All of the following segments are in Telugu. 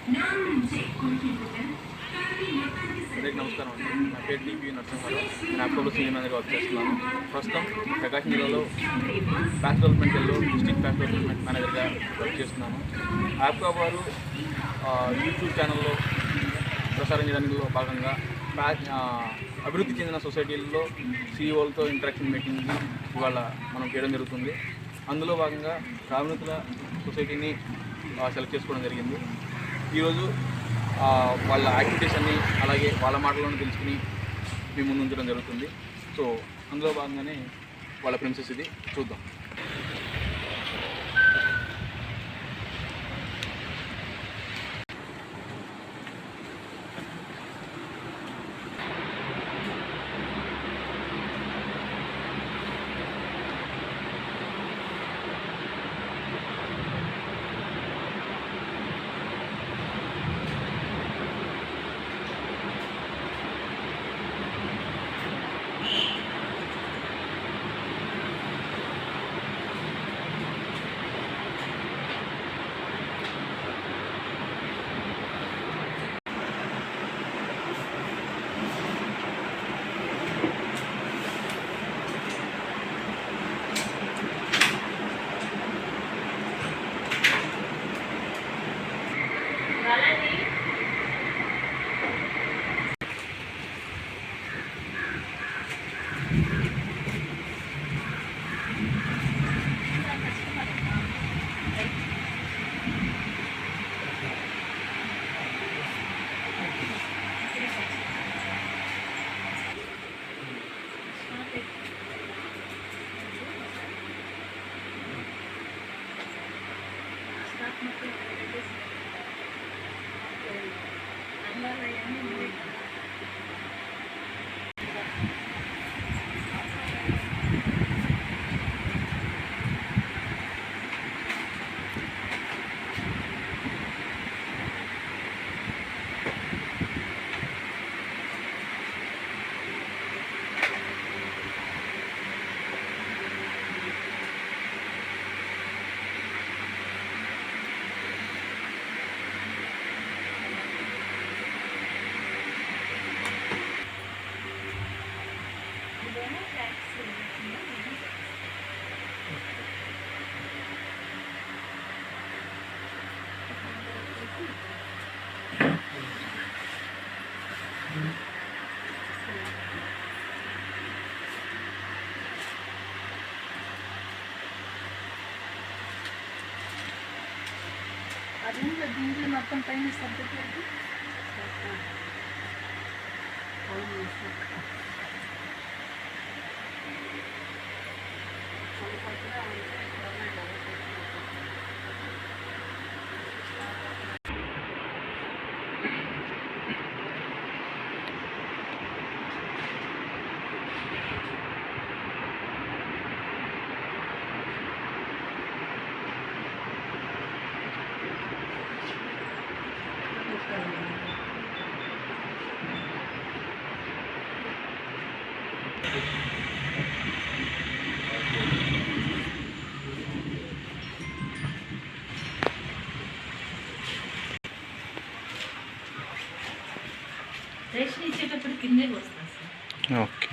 అందరికీ నమస్కారం అండి. నా పేరు టీపీ నరసింహారావు. నేను అక్టోబర్ సీనియర్ మేనేజర్గా వర్క్ చేస్తున్నాను. ప్రస్తుతం ప్రకాశం జిల్లాలో ప్యాక్ డెవలప్మెంట్ సెల్లో డిస్ట్రిక్ట్ ప్యాక్ డెవలప్మెంట్ మేనేజర్గా వర్క్ చేస్తున్నాను. ఆప్కా వారు యూట్యూబ్ ఛానల్లో ప్రసారం చేయడంలో భాగంగా అభివృద్ధి చెందిన సొసైటీల్లో సీఈఓలతో ఇంటరాక్షన్ మీటింగ్ ఇవాళ మనం చేయడం జరుగుతుంది. అందులో భాగంగా రామనతుల సొసైటీని సెలెక్ట్ చేసుకోవడం జరిగింది. ఈరోజు వాళ్ళ యాక్టివిటీస్ అన్నీ అలాగే వాళ్ళ మాటలను తెలుసుకుని మీ ముందు ఉంచడం జరుగుతుంది. సో అందులో భాగంగానే వాళ్ళ ప్రిన్సెస్ ఇది చూద్దాం. దీంట్లో మొత్తం పైన సబ్జెక్ట్ రేషన్ ఇచ్చేటప్పుడు కిందే వస్తుంది సార్. ఓకే.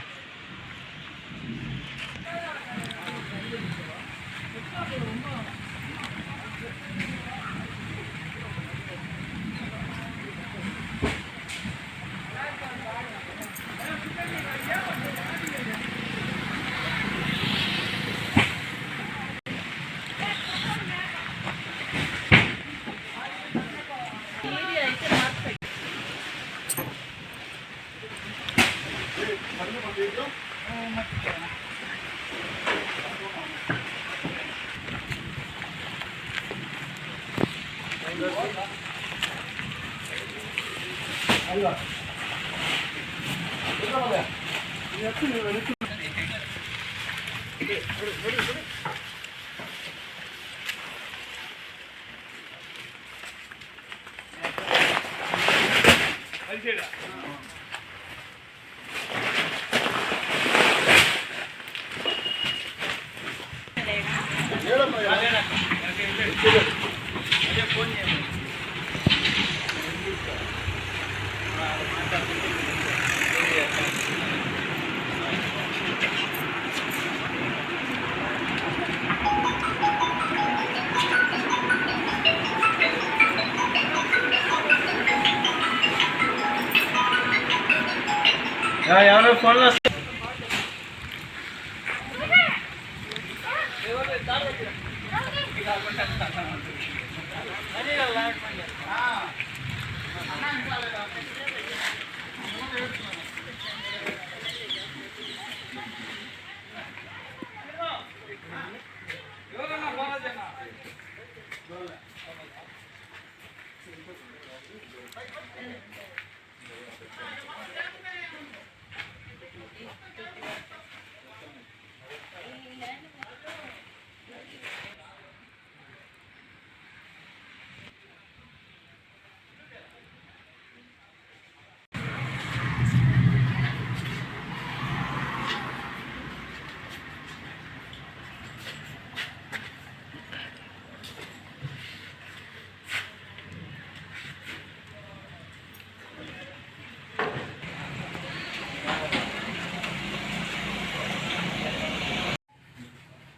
ఎవరో ఫోన్లో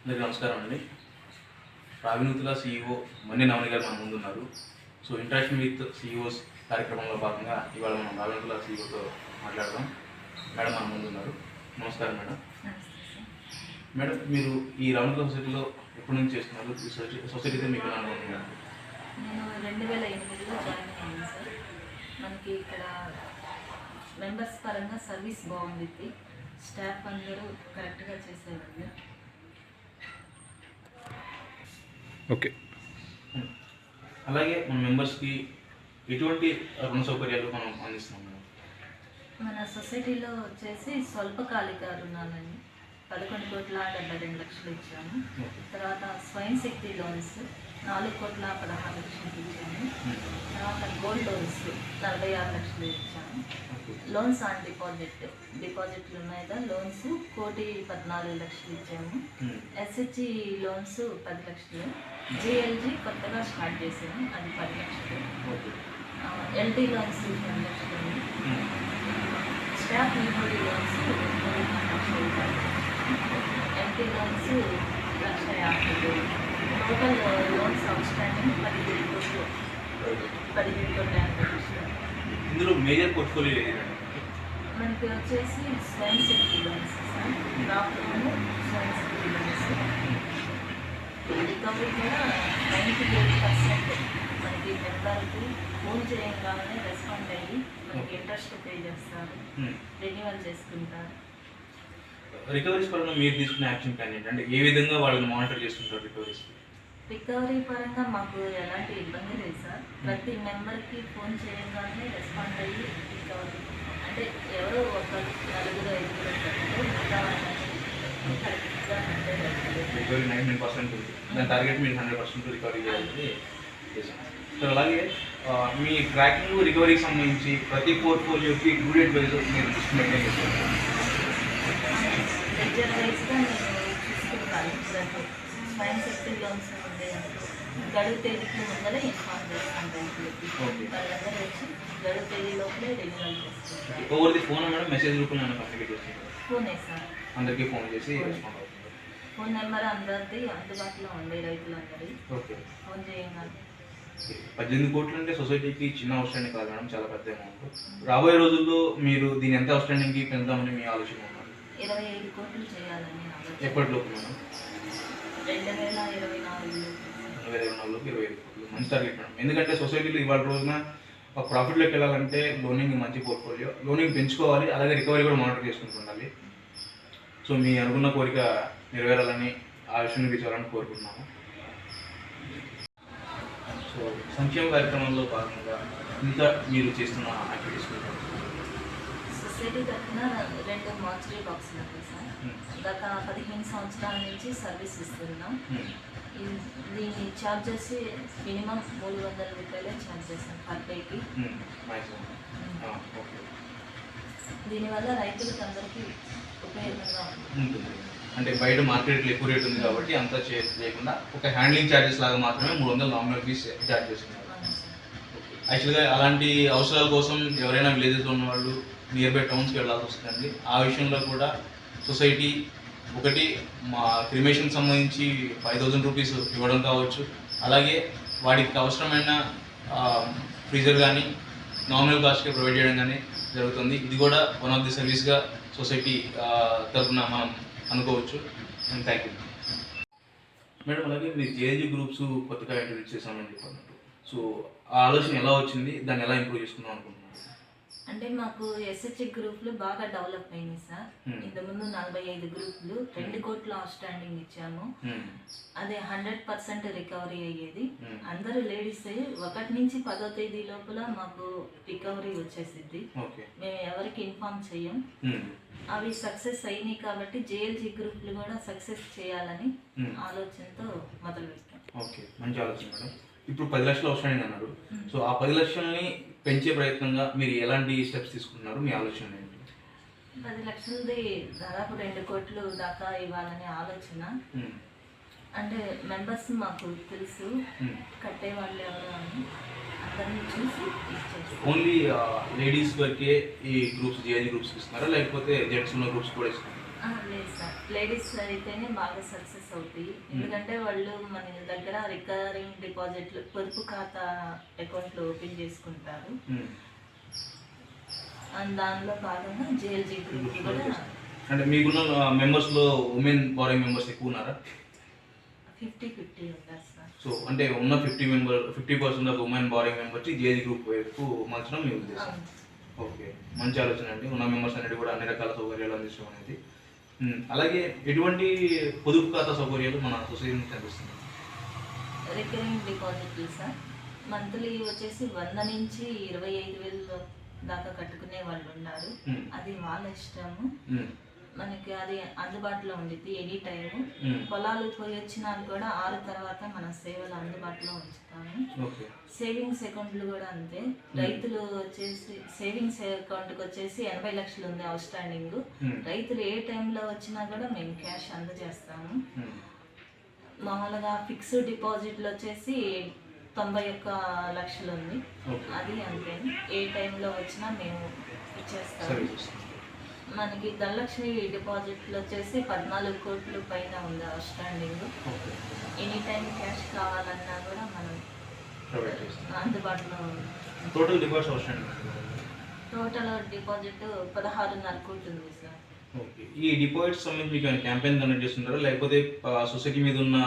అందరికీ నమస్కారం అండి. ప్రావిణ్యతల CEO మన్ని నవని గారు మన ముందున్నారు. సో ఇంటరాక్షన్ విత్ CEOs కార్యక్రమంలో భాగంగా ఇవాళ మనం ప్రావిణ్యతల CEOతో మాట్లాడదాం. మేడం మన ముందున్నారు. నమస్కారం మేడం. మేడం, మీరు ఈ రవణకుల సొసైటీలో ఎప్పటి నుంచి చేస్తున్నారు? ఈ సొసైటీతో మీకు అనుభవం ఉందా? నేను 2008లో జాయిన్ అయ్యాను సార్. మనకి ఇక్కడ మెంబర్స్ పరంగా సర్వీస్ బాగుంది, స్టాఫ్ అందరూ కరెక్ట్గా చేసేవాళ్ళు. ఓకే. అలాగే మన మెంబర్స్కి ఎటువంటి రుణ సౌకర్యాలు మనం అందిస్తున్నాం మేడం? మన సొసైటీలో వచ్చేసి స్వల్పకాలిక రుణాలని 11,72,00,000 ఇచ్చాము. తర్వాత స్వయం శక్తి లోన్స్ 4,16,00,000 ఇచ్చాము. తర్వాత గోల్డ్ లోన్స్ 46,00,000 ఇచ్చాము. లోన్స్ ఆన్ డిపాజిట్లు ఉన్నాయి కదా, లోన్స్ 1,14,00,000 ఇచ్చాము. SHE loans 10,00,000. GLG కొత్తగా స్టార్ట్ చేసాము, అది 10,00,000. LD loans 10,00,000. Staff memory loans 3,00,000. MT loans 1,50,000. Total loans out standing 17,50,000. ఇందులో మేజర్ పోర్ట్ఫోలియో ఏదండి? మనకి వచ్చేసి స్వయం శక్తి లోన్స్ సార్, క్రాప్ లోన్, స్వయం శక్తి లోన్స్. రికవరీ కూడా 98% మనకి మెంబర్కి ఫోన్ చేయగానే రెస్పాండ్ అయ్యి మనకి ఇంట్రెస్ట్ పే చేస్తారు, రెన్యువల్ చేసుకుంటారు. రికవరీస్ పరంగా మీరు తీసుకునే యాక్షన్ ప్లాన్ ఏంటంటే ఏ విధంగా వాళ్ళని మానిటర్ చేస్తుంటారు రికవరీస్? రికవరీ పరంగా మాకు ఎలాంటి ఇబ్బంది లేదు సార్. ప్రతి మెంబర్కి ఫోన్ చేయగానే రెస్పాండ్ అయ్యి రికవరీ, అంటే ఎవరో ఒకరు 4-5 మిగతా కరెక్ట్గా రికవరీ 99% ఉంది. దాని టార్గెట్ మీరు 100% రికవరీ చేయాలని చేసాం. సో అలాగే మీ ట్రాకింగ్ రికవరీకి సంబంధించి ప్రతి పోర్ట్ఫోలియోకి డ్యూ డేట్ వైజ్ మీరు లిస్ట్ మెయింటైన్ చేస్తారు. లెడ్జర్ వైజ్గా నేను చూసుకుంటాను. స్వయం శక్తి లోన్స్ ఉండే గడువు తేదీకి ముందరే ఇన్ఫార్మ్ చేస్తాను రైతులకి. వాళ్ళందరూ వచ్చి గడువు తేదీ లోపలే రెన్యువల్ చేస్తారు. ఓవర్ది ఫోన్ మేడం, మెసేజ్ రూపంలో కమ్యూనికేట్ చేస్తున్నారు? ఫోనే సార్, అందరికీ ఫోన్ చేసి రెస్పాండ్ అవుతుంది. ఫోన్ నెంబర్ అందరిది అందుబాటులో ఉండే, రైతులందరి ఓకే. ఫోన్ చేయండి. 18 కోట్లు అంటే సొసైటీకి చిన్న అవుట్స్టాండింగ్ కాదు మేడం, చాలా పెద్ద అమౌంట్. రాబోయే రోజుల్లో మీరు దీని ఎంత అవుట్స్టాండింగ్కి పెంచుదామని మీ ఆలోచన ఉన్నారు? 25 కోట్లు చేయాలని ఆలోచన. ఎప్పటిలోపు మేడం? 2024లో. 2024లోకి 25 కోట్లు మంచి టార్గెట్ మేడం. ఎందుకంటే సొసైటీలో ఇవాళ రోజున ఒక ప్రాఫిట్లోకి వెళ్ళాలంటే లోనింగ్ మంచి పోర్ట్ఫోలియో, లోనింగ్ పెంచుకోవాలి, అలాగే రికవరీ కూడా మానిటర్ చేసుకుంటూ ఉండాలి. సో మీ అనుకున్న కోరిక నెరవేరాలని, ఆ విషయం తీసుకోవాలని కోరుకుంటున్నాము. సో సంక్షేమ కార్యక్రమంలో భాగంగా ఇంకా మీరు చేస్తున్న యాక్టివిటీస్? సొసైటీ తరఫున 2 మార్చరీ బాక్సులు ఉన్నాయి సార్. గత 15 సంవత్సరాల నుంచి సర్వీస్ ఇస్తున్నాం. దీని ఛార్జెస్ మినిమం 300 రూపాయలే ఛార్జ్ చేస్తాం పర్ డేకి. దీనివల్ల రైతులకు అందరికీ ఉపయోగంగా ఉంటుంది. అంటే బయట మార్కెట్లో ఎక్కువ రేట్ ఉంది కాబట్టి అంతా చేయకుండా ఒక హ్యాండ్లింగ్ ఛార్జెస్ లాగా మాత్రమే 300 నామినల్ ఫీస్ ఛార్జ్ చేస్తున్నారు. యాక్చువల్గా అలాంటి అవసరాల కోసం ఎవరైనా విలేజెస్లో ఉన్న వాళ్ళు నియర్ బై టౌన్స్కి వెళ్ళాల్సి వస్తుందండి. ఆ విషయంలో కూడా సొసైటీ ఒకటి మా క్రిమేషన్కి సంబంధించి 5,000 రూపీస్ ఇవ్వడం కావచ్చు, అలాగే వాడికి అవసరమైన ఫ్రీజర్ కానీ నామినల్ కాస్ట్కి ప్రొవైడ్ చేయడం కానీ జరుగుతుంది. ఇది కూడా వన్ ఆఫ్ ది సర్వీస్గా సొసైటీ తరఫున మనం అనుకోవచ్చు. And thank you madam. అలాగే మీరు జేఏజీ గ్రూప్స్ కొత్తగా ఇంట్రడ్యూస్ చేశామని చెప్పారు. సో ఆ ఆలోచన ఎలా వచ్చింది, దాన్ని ఎలా ఇంప్రూవ్ చేసుకుందాం అనుకుంటున్నారు? అంటే మాకు ఎస్హెచ్జి గ్రూపులు బాగా డెవలప్ అయింది సార్. ఇంతకుముందు 45 గ్రూపులు 2 కోట్ల అవుట్ స్టాండింగ్ ఇచ్చాము. అదే 100% రికవరీ అయ్యేది. అందరూ లేడీస్ 1 నుంచి 10వ తేదీ లోపల మాకు రికవరీ వచ్చేసిద్ది. మేము ఎవరికి ఇన్ఫార్మ్ చెయ్యం. అవి సక్సెస్ అయినాయి కాబట్టి జేఎల్జీ గ్రూపులు కూడా సక్సెస్ చేయాలని ఆలోచనతో మొదలుపెట్టాం. ఓకే, మంచి ఆలోచన మేడం. ఇప్పుడు 10 లక్షలు అవసరం అన్నారు. సో ఆ 10 లక్షల్ని పెంచే ప్రయత్నంగా మీరు ఎలాంటి స్టెప్స్ తీసుకుంటున్నారు? మీ ఆలోచన ఏంటి? 10 లక్షలది దాదాపు 2 కోట్లు దాకా ఇవ్వాలనే ఆలోచన. అంటే మెంబర్స్ మాకు తెలుసు, కట్టే వాళ్ళు ఎవరు అని అందరినీ చూసి ఇచ్చేస్తాం. ఓన్లీ లేడీస్ వరకే ఈ గ్రూప్స్ జేఏజీ గ్రూప్స్ ఇస్తున్నారా, లేకపోతే జెంట్స్ ఉన్న గ్రూప్స్ కూడా ఇస్తున్నారా? లేదు సార్, లేడీస్ అయితేనే బాగా సక్సెస్ అవుతాయి. ఎందుకంటే వాళ్ళు మన దగ్గర రికరింగ్ డిపాజిట్లు పొదుపు ఖాతా అకౌంట్లు ఓపెన్ చేసుకుంటారు. దానిలో భాగంగా జేఎల్జీ గ్రూప్ కూడా. అంటే మీకున్న మెంబర్స్లో ఉమెన్ బారోయింగ్ మెంబర్స్ ఎక్కువ ఉన్నారా? 50-50 ఉంటారు సార్. సో అంటే ఉన్న 50% of women borrowing members జేఏజీ group వైపు మార్చడం మీ ఉద్దేశం. ఓకే, మంచి ఆలోచన అండి. ఉన్న మెంబర్స్ అనేది కూడా అన్ని రకాల సౌకర్యాలు అందించడం అనేది. అలాగే ఎటువంటి పొదుపు ఖాతా సౌకర్యాలు మన సొసైటీ నుంచి కనిపిస్తుంది? రికరింగ్ డిపాజిట్లు సార్, మంత్లీ వచ్చేసి 100 నుంచి 25,000 దాకా కట్టుకునే వాళ్ళు ఉన్నారు. అది వాళ్ళ ఇష్టము. మనకి అది అందుబాటులో ఉండిద్ది ఎనీ టైము. పొలాలు పోయి వచ్చినా కూడా 6 తర్వాత మన సేవలు అందుబాటులో ఉంచుతాము. సేవింగ్స్ అకౌంట్లు కూడా అంతే. రైతులు వచ్చేసి సేవింగ్స్ అకౌంట్కి వచ్చేసి 80 లక్షలు ఉంది అవుట్ స్టాండింగ్. రైతులు ఏ టైంలో వచ్చినా కూడా మేము క్యాష్ అందజేస్తాము. మామూలుగా ఫిక్స్డ్ డిపాజిట్లు వచ్చేసి 91 లక్షలు ఉంది. అది అంతే, ఏ టైంలో వచ్చినా మేము ఇచ్చేస్తాము. మనకి ధనలక్ష్మి డిపాజిట్లు వచ్చేసి 14 కోట్ల పైన ఉంది out standing. Any time cash కావాలన్నా కూడా మనం అందుబాటులో ఉంది. టోటల్ డిపాజిట్ అవసరం? టోటల్ డిపాజిట్ 16.5 కోట్లు ఉంది సార్. ఓకే, ఈ డిపాజిట్స్ సంబంధించి మీకు క్యాంపెయిన్ కండక్ట్ చేస్తుంటారా, లేకపోతే సొసైటీ మీద ఉన్న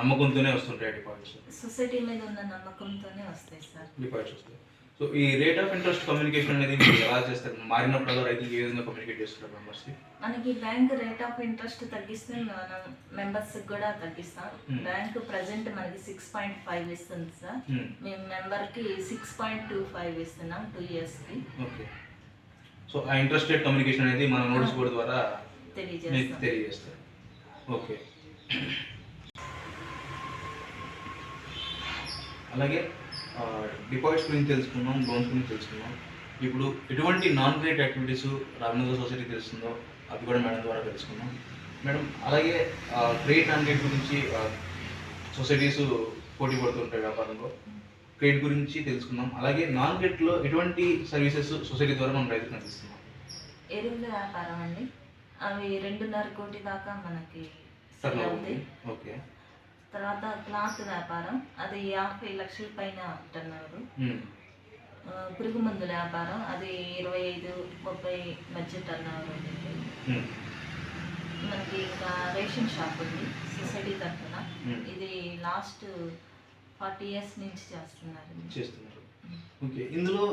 నమ్మకంతోనే వస్తుంటాయి డిపాజిట్స్? సొసైటీ మీద ఉన్న నమ్మకంతోనే వస్తాయి సార్ డిపాజిట్స్ వస్తాయి. సో ఈ రేట్ ఆఫ్ ఇంట్రెస్ట్ కమ్యూనికేషన్ అనేది మీరు ఎలా చేస్తారు? మారినప్పుడు రైతులు ఏ విధంగా కమ్యూనికేట్ చేస్తారు మెంబర్స్కి? మనకి బ్యాంక్ రేట్ ఆఫ్ ఇంట్రెస్ట్ తగ్గిస్తే మనం మెంబర్స్కి కూడా తగ్గిస్తాం. బ్యాంక్ ప్రజెంట్ మనకి 6.5 ఇస్తుంది సార్. మేము మెంబర్కి 6.25 ఇస్తున్నాం 2 ఇయర్స్కి. ఓకే, సో ఆ ఇంట్రెస్ట్ రేట్ కమ్యూనికేషన్ అనేది మన నోటీస్ బోర్డు ద్వారా తెలియజేస్తారు. ఓకే, అలాగే డిపాజిట్స్ గురించి తెలుసుకున్నాం, లోన్స్ గురించి తెలుసుకున్నాం. ఇప్పుడు ఎటువంటి non credit activities Ramanagar society తెలుస్తుందో అది కూడా మేడం ద్వారా తెలుసుకున్నాం. మేడం, అలాగే క్రెడిట్ నాన్ క్రెడిట్ గురించి సొసైటీస్ పోటీ పడుతుంటాయి వ్యాపారంలో, క్రెడిట్ గురించి తెలుసుకున్నాం. అలాగే నాన్ క్రెడిట్లో ఎటువంటి సర్వీసెస్ సొసైటీ ద్వారా మనం రైతులకు అందిస్తున్నాం? ఎరువుల వ్యాపారం అండి, అవి 2.5 కోటి దాకా మనకి అవుతాయి. ఓకే, తర్వాత క్లాత్ వ్యాపారం, అది 50 లక్షల పైన టర్నోవర్. పురుగు మందుల వ్యాపారం, అది 25-30 మధ్య టర్నోవర్ ఉంటుంది. మనకి ఇంకా రేషన్ షాప్ ఉంది సొసైటీ తరఫున. ఇది లాస్ట్ 40 ఇయర్స్ నుంచి చేస్తున్నారు. ఓకే, ఇందులో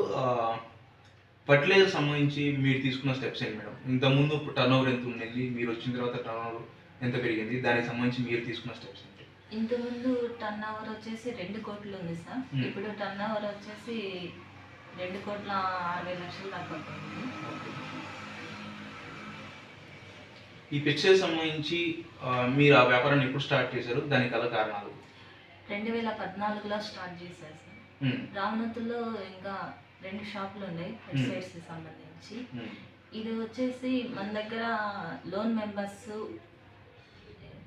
ఫర్టిలైజర్ సంబంధించి మీరు తీసుకున్న స్టెప్స్ ఏంటి మేడం? ఇంతకుముందు టర్నోవర్ ఎంత ఉండేది, మీరు వచ్చిన తర్వాత టర్నోవర్ ఎంత పెరిగింది, దానికి సంబంధించి మీరు తీసుకున్న స్టెప్స్ ఏంటి? ఇంతకుముందు టర్నోవర్ వచ్చేసి 2 కోట్లు ఉంది సార్. ఇప్పుడు టర్నోవర్ వచ్చేసి 2,60,00,000 దాకా ఉంది. ఈ పెస్టిసైడ్ సంబంధించి మీరు ఆ వ్యాపారాన్ని ఎప్పుడు స్టార్ట్ చేశారు, దానికి గల కారణాలు? 2014లో స్టార్ట్ చేశారు సార్. రామనగర్లో ఇంకా 2 షాపులు ఉన్నాయి పెస్టిసైడ్స్ సంబంధించి. ఇది వచ్చేసి మన దగ్గర లోన్ మెంబర్స్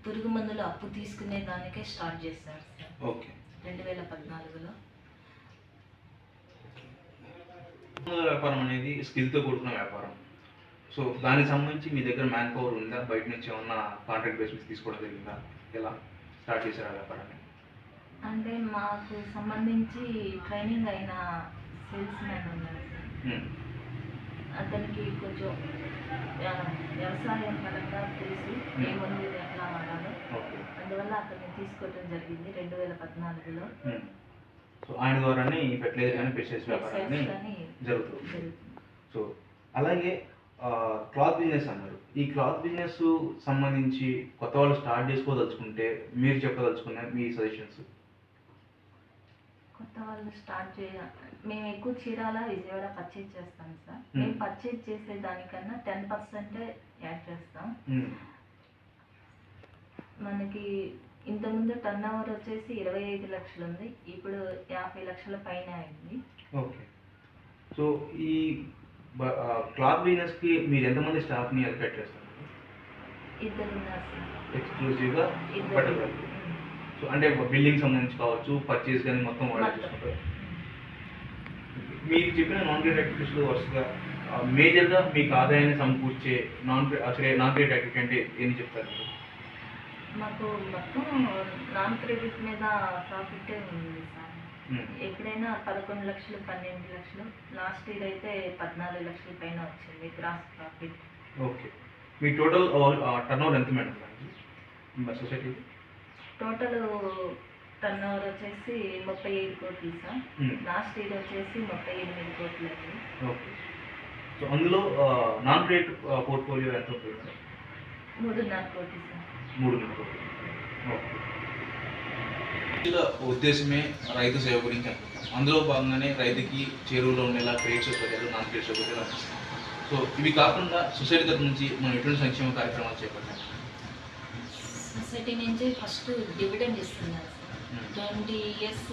పురుగు మందులు అప్పు తీసుకునే దానికే స్టార్ట్ చేశారు సార్. ఓకే, 2014లో. వ్యాపారం అనేది స్కిల్తో కూడుకున్న వ్యాపారం. సో దానికి సంబంధించి మీ దగ్గర మ్యాన్ పవర్ ఉందా? బయట నుంచి ఏమన్నా కాంట్రాక్ట్ బేస్ మీద తీసుకోవడం జరిగిందా? ఎలా స్టార్ట్ చేశారు ఆ వ్యాపారాన్ని? అంటే మాకు సంబంధించి ట్రైనింగ్ అయిన సేల్స్ మ్యాన్ ఉన్నాడు సార్. అతనికి కొంచెం వ్యవసాయం పరంగా తెలుసు, ఏ మందు ఎట్లా వాడాలో. అందువల్ల అతన్ని తీసుకోవడం జరిగింది 2014లో. సో ఆయన ద్వారానే ఈ ఫెర్టిలైజర్ కానీ పెస్టిసైడ్స్ వ్యాపారాన్ని జరుగుతుంది. సో అలాగే క్లాత్ బిజినెస్ అన్నారు. ఈ క్లాత్ బిజినెస్ సంబంధించి కొత్త వాళ్ళు స్టార్ట్ చేసుకోదలుచుకుంటే మీరు చెప్పదలుచుకున్న మీ సజెషన్స్? కొత్త వాళ్ళు స్టార్ట్ మేము ఎక్కువ చీరాల విజయవాడ పర్చేజ్ చేస్తాం సార్. మేము పర్చేజ్ చేసే దానికన్నా 10% యాడ్ చేస్తాం. మనకి ఇంతకుముందు టర్న్ ఓవర్ వచ్చేసి 25 లక్షలు ఉంది, ఇప్పుడు 50 లక్షల పైన అయింది. ఓకే. సో ఈ క్లాత్ బిజినెస్కి మీరు ఎంతమంది స్టాఫ్ని అలొకేట్ చేస్తారు? 2 ఉన్నారు సార్. ఎక్స్క్లూజివ్గా పట్టుదల. సో అంటే బిల్డింగ్ సంబంధించి కావచ్చు, పర్చేస్ కానీ మొత్తం వాళ్ళు చూసుకుంటారు. మీకు చెప్పిన నాన్ క్రెడిట్ యాక్టివిటీస్లో వరుసగా మేజర్గా మీకు ఆదాయాన్ని సమకూర్చే నాన్ క్రెడిట్ యాక్టివిటీ అంటే ఏం చెప్తారు? మాకు మొత్తం నాన్ క్రెడిట్ మీద ప్రాఫిట్ ఉంది సార్. ఎప్పుడైనా 11 లక్షలు 12 లక్షలు, లాస్ట్ ఇయర్ అయితే 14 లక్షల పైన వచ్చింది గ్రాస్ ప్రాఫిట్. ఓకే. మీ టోటల్ టర్న్ ఓవర్ ఎంత madam society? Total turn over వచ్చేసి 37 కోట్లు సార్. లాస్ట్ ఇయర్ వచ్చేసి 38 కోట్లు అయింది. ఓకే. సో అందులో నాన్ క్రెడిట్ పోర్ట్ఫోలియో ఎంత ఉంటుంది? 3.5 కోట్లు సార్. 3.5 కోట్లు. ఓకే. ఉద్దేశమే రైతు సేవ గురించి అనుకుంటాం. అందులో భాగంగానే రైతుకి చేరువలో ఉండేలా క్రెడిట్ సౌకర్యాలు, నాన్ క్రెడిట్ సౌకర్యాలు అందిస్తాం. సో ఇవి కాకుండా సొసైటీ తరఫు నుంచి మనం ఎటువంటి సంక్షేమ కార్యక్రమాలు చేపట్టాం? సొసైటీ నుంచి ఫస్ట్ డివిడెండ్ ఇస్తున్నారు సార్. 20 years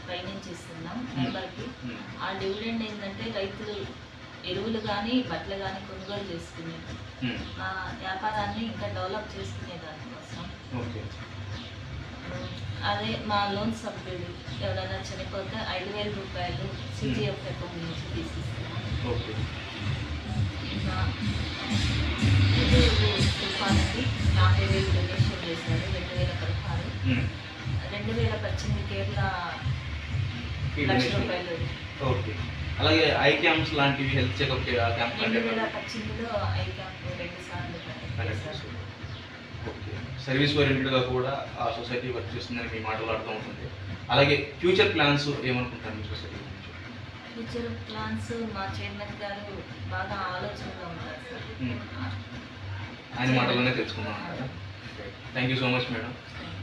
పైనుంచి ఇస్తున్నాం మెంబర్కి. ఆ డివిడెండ్ ఏంటంటే రైతులు ఎరువులు కానీ బట్టలు కానీ కొనుగోలు చేసుకునేది, మా వ్యాపారాన్ని ఇంకా డెవలప్ చేసుకునే దానికోసం. ఓకే. అదే మా లోన్ సభ్యులు ఎవరైనా చనిపోతే 5,000 రూపాయలు సిజిఎఫ్ అకౌంట్ నుంచి తీసిస్తున్నాం. ఓకే. ఇంకా తుఫాన్కి 50,000 డొనేషన్ చేశారు 2016. 2018 కేరళ ₹1,00,000. ఓకే. అలాగే ఐ క్యాంప్స్ లాంటివి, హెల్త్ చెకప్ క్యాంప్ 2018లో ఐ క్యాంప్ 2 సార్లు పెట్టారు. ఓకే. సర్వీస్ ఓరియంటెడ్గా కూడా ఆ సొసైటీ వర్క్ చేస్తుందని మీ మాటలు అర్థం అవుతుంది. అలాగే ఫ్యూచర్ ప్లాన్స్ ఏమనుకుంటారు మీ సొసైటీ గురించి? ఫ్యూచర్ ప్లాన్స్ మా చైర్మన్ గారు బాగా ఆలోచనలో ఉంటారు సార్. ఆయన మాటలోనే తెలుసుకుందాం. Thank you so much madam.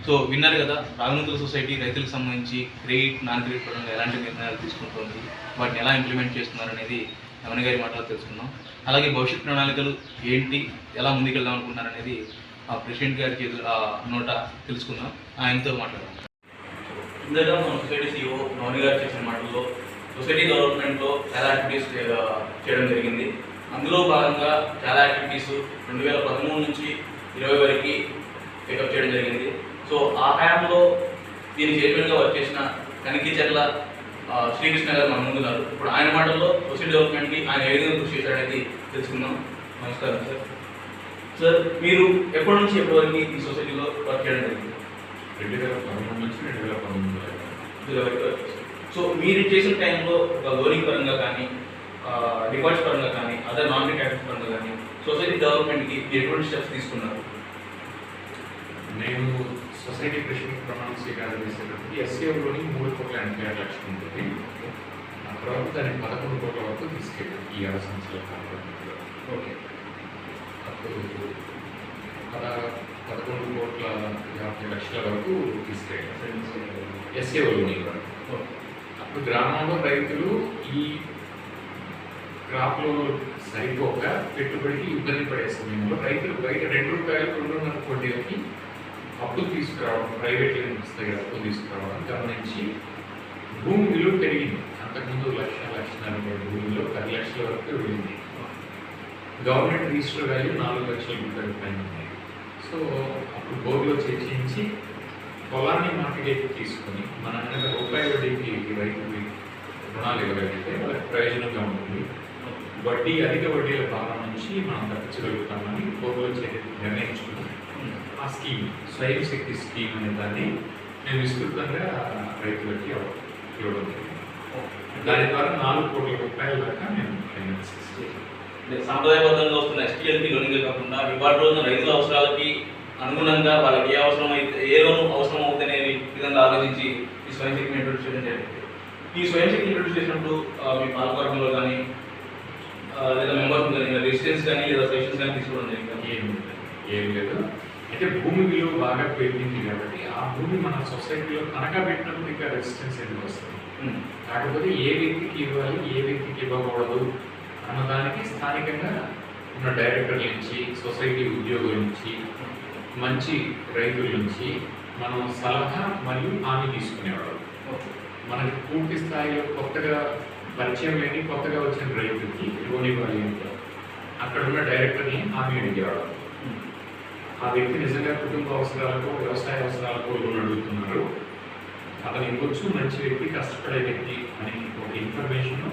So విన్నారు కదా, రావినూతల సొసైటీ రైతులకు సంబంధించి క్రెడిట్, నాన్ క్రెడిట్ పరంగా ఎలాంటి నిర్ణయాలు తీసుకుంటుంది, వాటిని ఎలా ఇంప్లిమెంట్ చేస్తున్నారు అనేది రమణ గారి మాటలో తెలుసుకుందాం. అలాగే భవిష్యత్ ప్రణాళికలు ఏంటి, ఎలా ముందుకెళ్దాం అనుకుంటున్నారు అనేది ఆ ప్రెసిడెంట్ గారి నోట తెలుసుకుందాం, ఆయనతో మాట్లాడదాం. ఇందులో మన సొసైటీ CEO మౌని గారు చేసిన మాటల్లో సొసైటీ డెవలప్మెంట్లో చాలా యాక్టివిటీస్ చేయడం జరిగింది. అందులో భాగంగా చాలా యాక్టివిటీస్ 2013 నుంచి 20 వరకు పికప్ చేయడం జరిగింది. సో ఆ టైంలో దీని చైర్మన్గా వర్క్ చేసిన కనికిచెర్ల శ్రీకృష్ణ గారు మన ముందున్నారు. ఇప్పుడు ఆయన మాటల్లో సొసైటీ డెవలప్మెంట్కి ఆయన ఏ విధంగా కృషి చేశాడనేది తెలుసుకుందాం. నమస్కారం సార్. సార్ మీరు ఎప్పటి నుంచి ఎప్పటి వరకు ఈ సొసైటీలో వర్క్ చేయడం జరిగింది? 2013 నుంచి 2019 వరకు. సో మీరు చేసిన టైంలో లోనింగ్ పరంగా కానీ, డిపాజిట్ పరంగా కానీ, అదర్ నాన్ క్యాపిటల్ పరంగా కానీ సొసైటీ డెవలప్మెంట్కి ఎటువంటి స్టెప్స్ తీసుకున్నారు? నేను సొసైటీ ప్రెసిడెంట్ ప్రమాణ స్వీకారం చేసేటప్పుడు SCOలోని 3,86 లక్షలు ఉంటుంది. ఆ తర్వాత దాన్ని 11 కోట్ల వరకు తీసుకెళ్ళాను ఈ 6 సంవత్సరాల కాలంలో. ఓకే. అప్పుడు 11,50 కోట్ల వరకు తీసుకెళ్ళాను SCOలోని. అప్పుడు గ్రామంలో రైతులు ఈ క్రాప్లో సరిపోక పెట్టుబడికి ఇబ్బంది పడే సమయంలో రైతులు బయట ₹2, 2.5 కోట్లకి అప్పులు తీసుకురావడం, ప్రైవేట్ లిమిట్స్ దగ్గర అప్పులు తీసుకురావడం గమనించి భూమి విలువ పెరిగింది. అంతకుముందు 1,00,000-1,50,000 భూమిలో 10 లక్షల వరకు వెళ్ళింది. గవర్నమెంట్ రిజిస్టర్ వాల్యూ 4 లక్షల రూపాయల పైన ఉంది. సో అప్పుడు బోర్డులో చర్చించి పొలాన్ని మార్కెట్కి తీసుకొని మన రూపాయల వడ్డీకి రైతుకి రుణాలు ఇవ్వగలిగితే వాళ్ళకి ప్రయోజనంగా ఉంటుంది. వడ్డీ అధిక వడ్డీల భాగం నుంచి మనం తప్పించగలుగుతామని బోర్డులో నిర్ణయించుకున్నాం. ఆ స్కీమ్ స్వయం శక్తి స్కీమ్ అనే దాన్ని నేను విస్తృతంగా రైతులకి ఇవ్వడం జరిగింది. దాని ద్వారా 4 కోట్ల రూపాయల దాకా మేము ఫైనాన్స్ చేస్తాం. అంటే సాంప్రదాయబద్ధంగా వస్తున్న ఎస్టీఎల్పీ లోన్లు కాకుండా ఇవాళ రోజున రైతుల అవసరాలకి అనుగుణంగా వాళ్ళకి ఏ అవసరం అయితే ఏ లోన్ అవసరం అవుతుందనే విధంగా ఆలోచించి ఈ స్వయం శక్తిని ఇంట్రొడ్యూస్ చేయడం జరిగింది. ఈ స్వయం శక్తిని ఇంట్రొడ్యూస్ చేసినప్పుడు మీ పాలకవర్గంలో కానీ లేదా మెంబర్స్ కానీ రెసిడెన్స్ కానీ లేదా సజెషన్స్ కానీ తీసుకోవడం జరిగింది. ఏం లేదు. అయితే భూమి విలువ బాగా పెరిగింది కాబట్టి ఆ భూమి మన సొసైటీలో తనఖా పెట్టినప్పుడు ఇంకా రెసిస్టెన్స్ ఎందుకు వస్తుంది. కాకపోతే ఏ వ్యక్తికి ఇవ్వాలి, ఏ వ్యక్తికి ఇవ్వకూడదు అన్నదానికి స్థానికంగా ఉన్న డైరెక్టర్ల నుంచి, సొసైటీ ఉద్యోగుల నుంచి, మంచి రైతుల నుంచి మనం సలహా మరియు హామీ తీసుకునేవాడు. మనకి పూర్తి స్థాయిలో కొత్తగా పరిచయం లేని కొత్తగా వచ్చిన రైతుకి లోన్ ఇవ్వాలి అంటే అక్కడ ఉన్న డైరెక్టర్ని హామీ అడిగేవాడు. ఆ వ్యక్తి నిజంగా కుటుంబ అవసరాలకు, వ్యవసాయ అవసరాలకు లోన్ అడుగుతున్నారు, అతను ఇవ్వచ్చు, మంచి వ్యక్తి, కష్టపడే వ్యక్తి అని ఒక ఇన్ఫర్మేషన్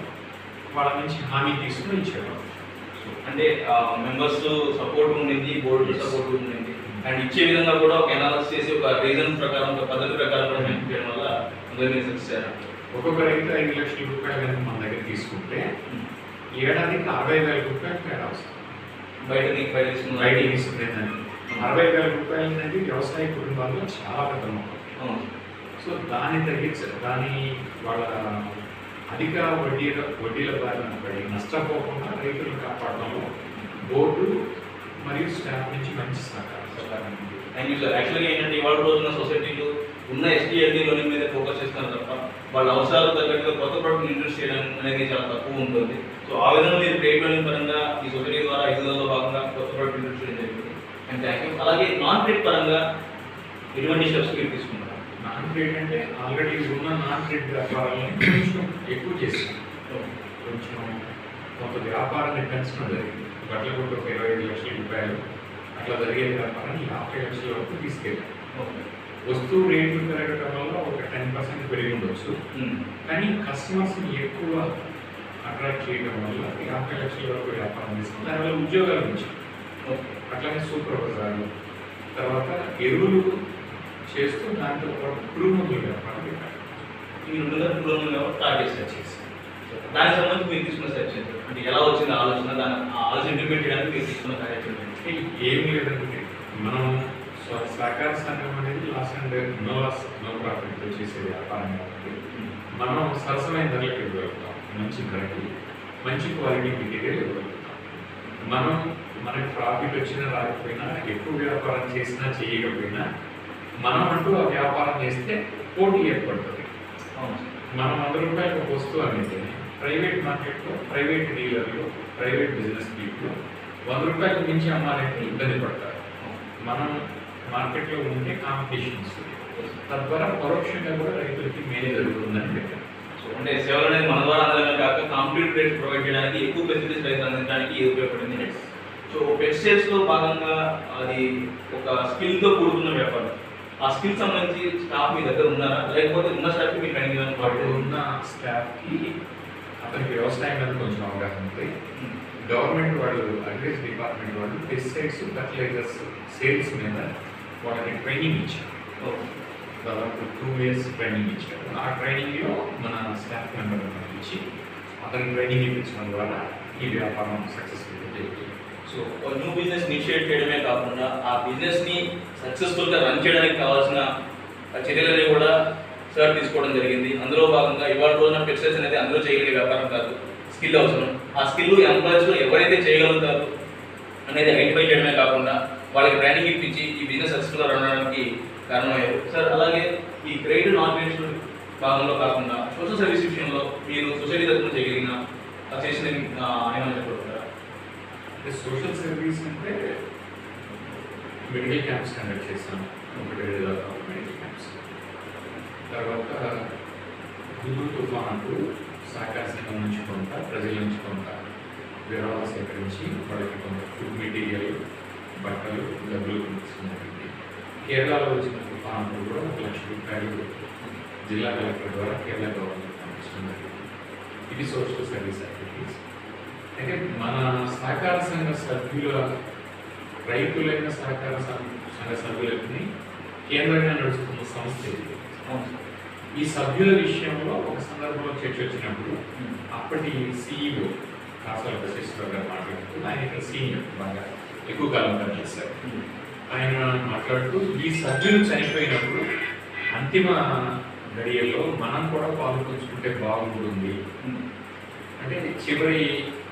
వాళ్ళ నుంచి హామీ తీసుకుని ఇచ్చేవాడు. అంటే మెంబర్స్ సపోర్ట్ ఉండింది, బోర్డు సపోర్ట్ ఉండింది, అండ్ ఇచ్చే విధంగా కూడా ఒక అనాలిసిస్ చేసి ఒక రీజన్ ప్రకారం, ఒక పద్ధతి ప్రకారం కూడా మెయింటైన్ చేయడం వల్ల అందరినీ సక్సెస్ అయ్యారు. ఒక్కొక్క రైతు 5 లక్షల రూపాయలు కనుక మన దగ్గర తీసుకుంటే ఏడాదికి 60,000 రూపాయలు తేడా వస్తుంది. బయట తీసుకునేదాన్ని 60,000 రూపాయలు అనేది వ్యవసాయ కుటుంబాల్లో చాలా పెద్ద మొత్తం. సో దాని వాళ్ళ అధిక వడ్డీల బారిన పడి నష్టపోకుండా రైతులను కాపాడడంలో బోర్డు మరియు స్టాఫ్ నుంచి మంచి సహకారం. Thank you sir. యాక్చువల్గా ఏంటంటే ఇవాళ రోజున సొసైటీలో ఉన్న ఎస్టీఎల్డీ లోన్ మీద ఫోకస్ చేస్తున్నారు తప్ప వాళ్ళ అవసరాలకు తగ్గట్టుగా కొత్త ప్రోడక్ట్ ఇంట్రొడ్యూస్ చేయడం అనేది చాలా తక్కువ ఉంటుంది. సో ఆ విధంగా మీరు క్రెడిట్ లోన్ పరంగా ఈ సొసైటీ ద్వారా 500లో భాగంగా కొత్త ప్రోడక్ట్ ఇంట్రొడ్యూస్ చేయడం జరిగింది. And thank you. అలాగే నాన్ క్రెడిట్ పరంగా ఎటువంటి స్టెప్స్ మీరు తీసుకుంటారు? నాన్ క్రెడిట్ అంటే ఆల్రెడీ ఉన్న నాన్ క్రెడిట్ వ్యాపారాలని కొంచెం ఎక్కువ చేసాం. కొంచెం కొంత వ్యాపారాన్ని పెంచడం జరిగింది. బట్టల కొట్టు ఒక 25 లక్షల రూపాయలు అట్లా జరిగే వ్యాపారాన్ని 50 లక్షల వరకు తీసుకెళ్ళాం. వస్తువు రేట్లు పెరగడం వల్ల ఒక 10% పెరిగి ఉండొచ్చు, కానీ కస్టమర్స్ని ఎక్కువ అట్రాక్ట్ చేయడం వల్ల 50 లక్షల వరకు వ్యాపారం చేస్తాం. దానివల్ల ఉద్యోగాలు వచ్చాయి. అట్లాగే సూపర్వైజర్లు, తర్వాత ఎరువులు చేస్తూ దాంతో పాటు పురుగుమందుల వ్యాపారం పెట్టారు. ఈ 2 పురుగుమందులు టార్గెట్ సెట్ చేసి దానికి సంబంధించి మీరు తీసుకున్న స్టెప్స్ అంటే ఎలా వచ్చింది ఆలోచన, దాని ఆలోచన ఇంప్లిమెంట్ చేయడానికి మీరు తీసుకున్న కార్యక్రమం ఏం లేదంటే మనం సహకార సంఘం అనేది లాస్ అండ్ నో ప్రాఫిట్తో చేసే వ్యాపారం కాబట్టి మనం సరసమైన ధరలకు ఇవ్వగలుగుతాం, మంచి ధరకి మంచి క్వాలిటీ మెటీరియల్ ఇవ్వగలుగుతాం. మనకి ప్రాఫిట్ వచ్చినా రాకపోయినా, ఎక్కువ వ్యాపారం చేసినా చేయకపోయినా మనం అంటూ ఆ వ్యాపారం చేస్తే పోటీ ఏర్పడుతుంది. మనం 100 రూపాయలు ఒక వస్తువు అనేది ప్రైవేట్ మార్కెట్లో ప్రైవేట్ డీలర్లు, ప్రైవేట్ బిజినెస్ పీపుల్ 100 రూపాయలు మించి అమ్మాలంటే ఇబ్బంది పడతారు. మనం మార్కెట్లో ఉంటే కాంపిటీషన్ వస్తుంది, తద్వారా పరోక్షంగా కూడా రైతులకి మేలు జరుగుతుందని పెట్టారు. సో అంటే సేవలు అనేది మన ద్వారా అందడమే కాక కాంపిటేటివ్ రేట్స్ ప్రొవైడ్ చేయడానికి, ఎక్కువ ఫెసిలిటీస్ రైతులు అందించడానికి ఇది ఉపయోగపడింది. సో పెస్టిసైడ్స్లో భాగంగా అది ఒక స్కిల్తో కూడుకున్న వ్యాపారం. ఆ స్కిల్ సంబంధించి స్టాఫ్ మీ దగ్గర ఉన్నారా, లేకపోతే ఉన్న స్టాఫ్కి మీ ట్రైనింగ్ వాటి ఉన్న స్టాఫ్కి అతనికి వ్యవసాయం మీద కొంచెం అవగాహన ఉంది. గవర్నమెంట్ వాళ్ళు, అగ్రికల్చర్ డిపార్ట్మెంట్ వాళ్ళు పెస్టిసైడ్స్, ఫర్టిలైజర్స్ సేల్స్ మీద వాళ్ళకి ట్రైనింగ్ ఇచ్చారు. దాదాపు 2 years ట్రైనింగ్ ఇచ్చారు. ఆ ట్రైనింగ్లో మన స్టాఫ్ మెంబర్ ఇచ్చి అతనికి ట్రైనింగ్ ఇప్పించడం ద్వారా ఈ వ్యాపారం సక్సెస్ఫుల్గా జరిగింది. సో న్యూ బిజినెస్ ఇనిషియేట్ చేయడమే కాకుండా ఆ బిజినెస్ని సక్సెస్ఫుల్గా రన్ చేయడానికి కావాల్సిన చర్యలని కూడా సార్ తీసుకోవడం జరిగింది. అందులో భాగంగా ఇవాళ రోజున పెస్టిసైడ్స్ అనేది అందరూ చేయగలిగే వ్యాపారం కాదు, స్కిల్ అవసరం. ఆ స్కిల్ ఎంప్లాయీస్లో ఎవరైతే చేయగలుగుతారు అనేది ఐడెంటిఫై చేయడమే కాకుండా వాళ్ళకి ట్రైనింగ్ ఇప్పించి ఈ బిజినెస్ సక్సెస్ఫుల్గా రన్ అవడానికి కారణమయ్యారు సార్. అలాగే ఈ క్రెడిట్ నాన్ క్రెడిట్ భాగంలో కాకుండా సోషల్ సర్వీస్ విషయంలో మీరు సొసైటీ తరఫున చేయగలిగిన చేసిన ఏమైనా చెప్పగలుగుతారా? సోషల్ సర్వీస్ అంటే మెడికల్ క్యాంప్స్ కండక్ట్ చేస్తాను, 1 మెడికల్ క్యాంప్స్. తర్వాత హిందూ తుఫాన్ అంటూ సహకార సంఘం నుంచి కొంత, ప్రజల నుంచి కొంత విరాళాలు సేకరించి వాళ్ళకి కొంత ఫుడ్ మెటీరియల్, బట్టలు, డబ్బులు పంపిస్తుంది. కేరళలో వచ్చిన తుఫాన్ కూడా 1 లక్ష రూపాయలు జిల్లా కలెక్టర్ ద్వారా కేరళ గవర్నమెంట్ పంపిస్తుంది. ఇది సోషల్ సర్వీస్ యాక్టివిటీస్. అయితే మన సహకార సంఘ సభ్యుల, రైతులైన సహకార సంఘ సభ్యులని కేంద్రంగా నడుస్తున్న సంస్థ ఇది. ఈ సభ్యుల విషయంలో ఒక సందర్భంలో చర్చ వచ్చినప్పుడు అప్పటి CEO కాసాల బసవేశ్వర గారు మాట్లాడుతూ, ఆయన ఇక్కడ సీనియర్, బాగా ఎక్కువ కాలం పనిచేశారు. ఆయన మాట్లాడుతూ ఈ సభ్యులు చనిపోయినప్పుడు అంతిమ గడియల్లో మనం కూడా పాల్గొంచుకుంటే బాగుంటుంది. అంటే చివరి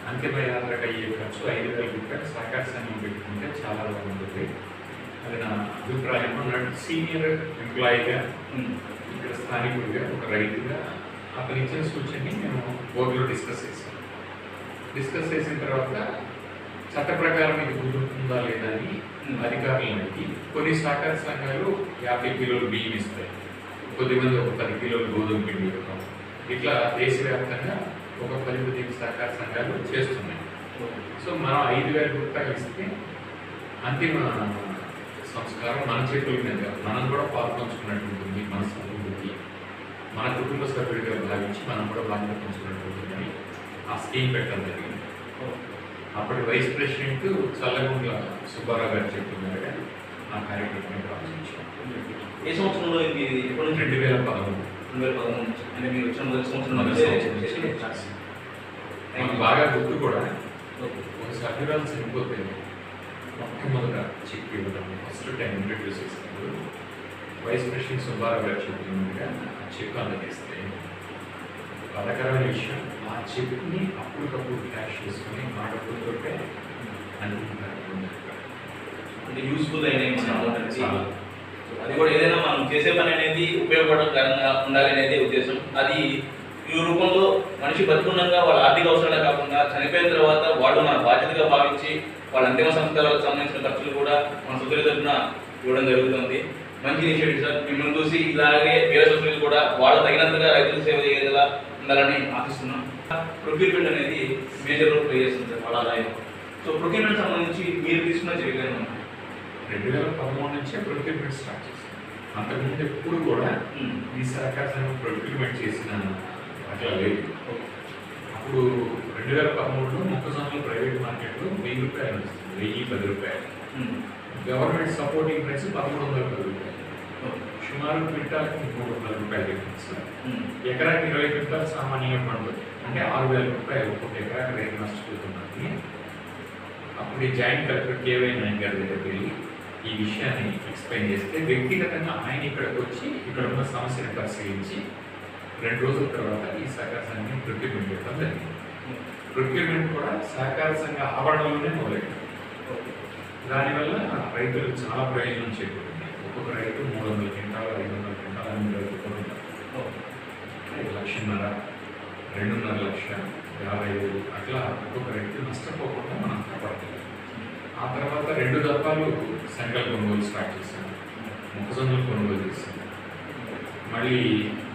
అంతిమ యాత్రకు అయ్యే ఖర్చు 5,000 రూపాయలు సహకార సంఘం పెట్టుకుంటే చాలా బాగుంటుంది. అది నా అభిప్రాయం. అన్నాడు సీనియర్ ఎంప్లాయీగా, ఇక్కడ స్థానికుడిగా, ఒక రైతుగా అతను ఇచ్చిన సూచనని మేము బోర్డులో డిస్కస్ చేసిన తర్వాత చట్ట ప్రకారం ఇది కుదురుతుందా లేదా అని అధికారులను అడిగి, కొన్ని సహకార సంఘాలు 50 కిలోలు బియ్యం ఇస్తాయి, కొద్దిమంది ఒక 10 కిలోలు గోధుమ పిండి ఇవ్వడం, ఇట్లా దేశవ్యాప్తంగా ఒక 10 సహకార సంఘాలు చేస్తున్నాయి. సో మనం 5,000 రూపాయలు ఇస్తే అంతిమ సంస్కారం మన చేతుల మీద, మనం కూడా పాల్పంచుకున్నట్టు ఉంటుంది, మన సంస్కృతికి మన కుటుంబ సభ్యుడిగా భావించి మనం కూడా బాధ్యత పంచుకున్నట్టు ఉంటుందని ఆ స్కీమ్ పెట్టడం జరిగింది. అప్పటి వైస్ ప్రెసిడెంట్ చల్లగుండ్ల సుబ్బారావు గారు చెప్తున్నారు కానీ ఆ కార్యక్రమాన్ని ప్రారంభించాం. ఏ సంవత్సరంలో ఇది? ఎప్పటి నుంచి? 2013. 2013 నుంచి. అంటే మీరు వచ్చిన మొదటి సంవత్సరం మనకు బాగా గుర్తు కూడా, ఒక సభ్యురాలు చనిపోతే మొట్టమొదట చెక్ ఇవ్వడం, ఫస్ట్ టైం ఇంట్రడ్యూస్ చేసినప్పుడు వైస్ ప్రెసిడెంట్ సుబ్బారావు గారు చెప్పినట్టుగా ఆ చెక్ అందజేస్తే బాధాకరమైన విషయం, ఆ చెక్ని అప్పటికప్పుడు క్యాష్ చేసుకుని మా డబ్బులతోటే అనుకుంటున్నారు. అంటే యూస్ఫుల్ అయినాయి చాలా. అది కూడా ఏదైనా మనం చేసే పని అనేది ఉపయోగపడకరంగా ఉండాలి అనేది ఉద్దేశం. అది ఈ రూపంలో మనిషి బతుకున్నాక వాళ్ళ ఆర్థిక అవసరాలే కాకుండా చనిపోయిన తర్వాత వాళ్ళు మన బాధ్యతగా భావించి వాళ్ళ అంతిమ సంస్కారాలకు సంబంధించిన ఖర్చులు కూడా మన సొసైటీ తరఫున ఇవ్వడం జరుగుతుంది. మంచి ఇనిషియేటివ్ సార్. మిమ్మల్ని చూసి ఇలాగే వేరే సొసైటీలు కూడా వాళ్ళ తగినంతగా రైతులకు సేవ చేయగల ఉండాలని ఆశిస్తున్నాం. ప్రొక్యూర్మెంట్ అనేది మేజర్ రోల్ ప్లే చేస్తుంది సార్ వాళ్ళ ఆదాయం. సో ప్రొక్యూర్మెంట్ సంబంధించి మీరు తీసుకున్న చర్యలు 2013 నుంచే ప్రొక్యూర్మెంట్ స్టార్ట్ చేశాం. అంతకుముందు ఎప్పుడు కూడా ఈ సహకార సంఘం ప్రొక్యూర్మెంట్ చేసిన అట్లా లేదు. అప్పుడు 2013లో మొక్కజొన్నలు ప్రైవేట్ మార్కెట్లో 1,000 రూపాయలు వస్తుంది, 1,010 రూపాయలు. గవర్నమెంట్ సపోర్టింగ్ ప్రైస్ 1,310 రూపాయలు. సుమారు క్వింటాల్కి 300 రూపాయలు డిఫరెన్స్. ఎకరాకి 20 క్వింటాలు సామాన్యంగా పండుతుంది. అంటే 6,000 రూపాయలు ఒక్కొక్క ఎకరాకి రైతు నష్టపోతున్నారు. అప్పుడు ఈ జాయింట్ కలెక్టర్ కేవై నాయక్ గారి దగ్గరికి వెళ్ళి ఈ విషయాన్ని ఎక్స్ప్లెయిన్ చేస్తే, వ్యక్తిగతంగా ఆయన ఇక్కడికి వచ్చి ఇక్కడ ఉన్న సమస్యను పరిశీలించి 2 రోజుల తర్వాత ఈ సహకార సంఘం ప్రొక్యూర్మెంట్ పెట్టడం జరిగింది. ప్రొక్యూర్మెంట్ కూడా సహకార సంఘ ఆవరణలోనే మొదలైంది. దానివల్ల రైతులకు చాలా ప్రయోజనం చేకూరింది. ఒక్కొక్క రైతు 300 క్వింటాలు, 500 క్వింటాలు, 800 రూపాయలు, 1,50,000, 2,500,000, 50,000 అట్లా ఒక్కొక్క రైతు నష్టపోకుండా మనం కాపాడగలం. ఆ తర్వాత 2 దఫాలు శనగలు కొనుగోలు స్టార్ట్ చేశాను, మొక్కజొన్నలు కొనుగోలు చేశాను, మళ్ళీ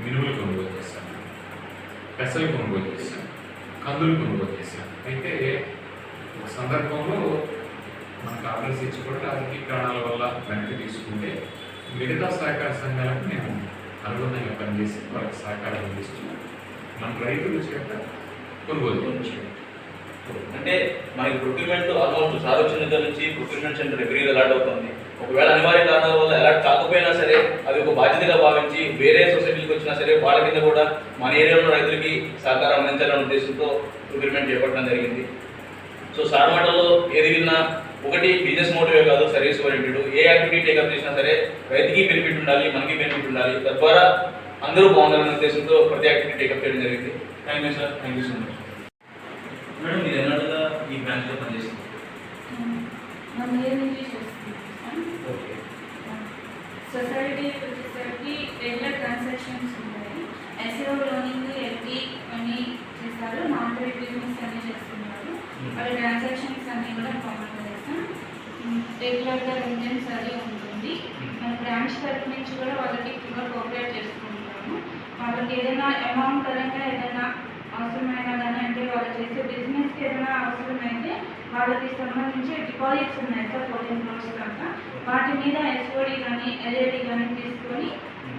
మినుములు కొనుగోలు చేశాను, పెసలు కొనుగోలు చేశాను, కందులు కొనుగోలు చేశాను. అయితే ఒక సందర్భంలో మనకు ఆర్డర్స్ ఇచ్చి కూడా రాజకీయ కారణాల వల్ల వెనక్కి తీసుకుంటే మిగతా సహకార సంఘాలకు మేము అనుబంధంగా పనిచేసి వాళ్ళకి సహకారం అందిస్తూ మన రైతుల చేత కొనుగోలు చేయడం. అంటే మనకి ప్రొక్యూర్మెంట్ ఆల్మోస్ట్ సార్ వచ్చిన దగ్గర నుంచి ప్రొక్యూర్మెంట్ సెంటర్ ఎవ్రీగా అలాట్ అవుతుంది. ఒకవేళ అనివార్య కారణాల వల్ల అలాట్ కాకపోయినా సరే అది ఒక బాధ్యతగా భావించి వేరే సొసైటీలకు వచ్చినా సరే వాళ్ళ కింద కూడా మన ఏరియాలో రైతులకి సహకారం అందించాలనే ఉద్దేశంతో ప్రొక్యూర్మెంట్ చేపట్టడం జరిగింది. సో సార్ మాటల్లో ఏది విన్నా ఒకటి బిజినెస్ మోటివే కాదు, సర్వీస్ ఓరియంటెడ్. ఏ యాక్టివిటీ టేకప్ చేసినా సరే రైతుకి బెనిఫిట్ ఉండాలి, మనకి బెనిఫిట్ ఉండాలి, తద్వారా అందరూ బాగుండాలనే ఉద్దేశంతో ప్రతి యాక్టివిటీ టేకప్ చేయడం జరిగింది. Thank you sir. Thank you so much. Madam మీరు ఎన్నడగా ఈ బ్రాంచ్లో పనిచేస్తుంది? ఓకే. సొసైటీ వచ్చేసరికి రెగ్యులర్ ట్రాన్సాక్షన్స్ ఉన్నాయి. ఎస్ఏఓ లోనింగ్, ఎల్టీ అని చేస్తారు, నాన్ ట్రేడ్ బిజినెస్ అన్ని చేస్తున్నారు. వాళ్ళ ట్రాన్సాక్షన్స్ అన్నీ కూడా కామన్ చేస్తాం. రెగ్యులర్గా రెసిడెన్స్ అది ఉంటుంది. మన బ్రాంచ్ తరఫు నుంచి కూడా వాళ్ళకి ఎక్కువగా కోఆపరేట్ చేసుకుంటాము. వాళ్ళకి ఏదైనా అమౌంట్ పరంగా ఏదైనా అవసరమైనా కానీ, అంటే వాళ్ళు చేసే బిజినెస్కి ఏదైనా అవసరమైతే వాళ్ళకి సంబంధించి డిపాజిట్స్ ఉన్నాయి సార్, 14 crores దాకా. వాటి మీద ఎస్ఓడి కానీ ఎల్ఏడి కానీ తీసుకొని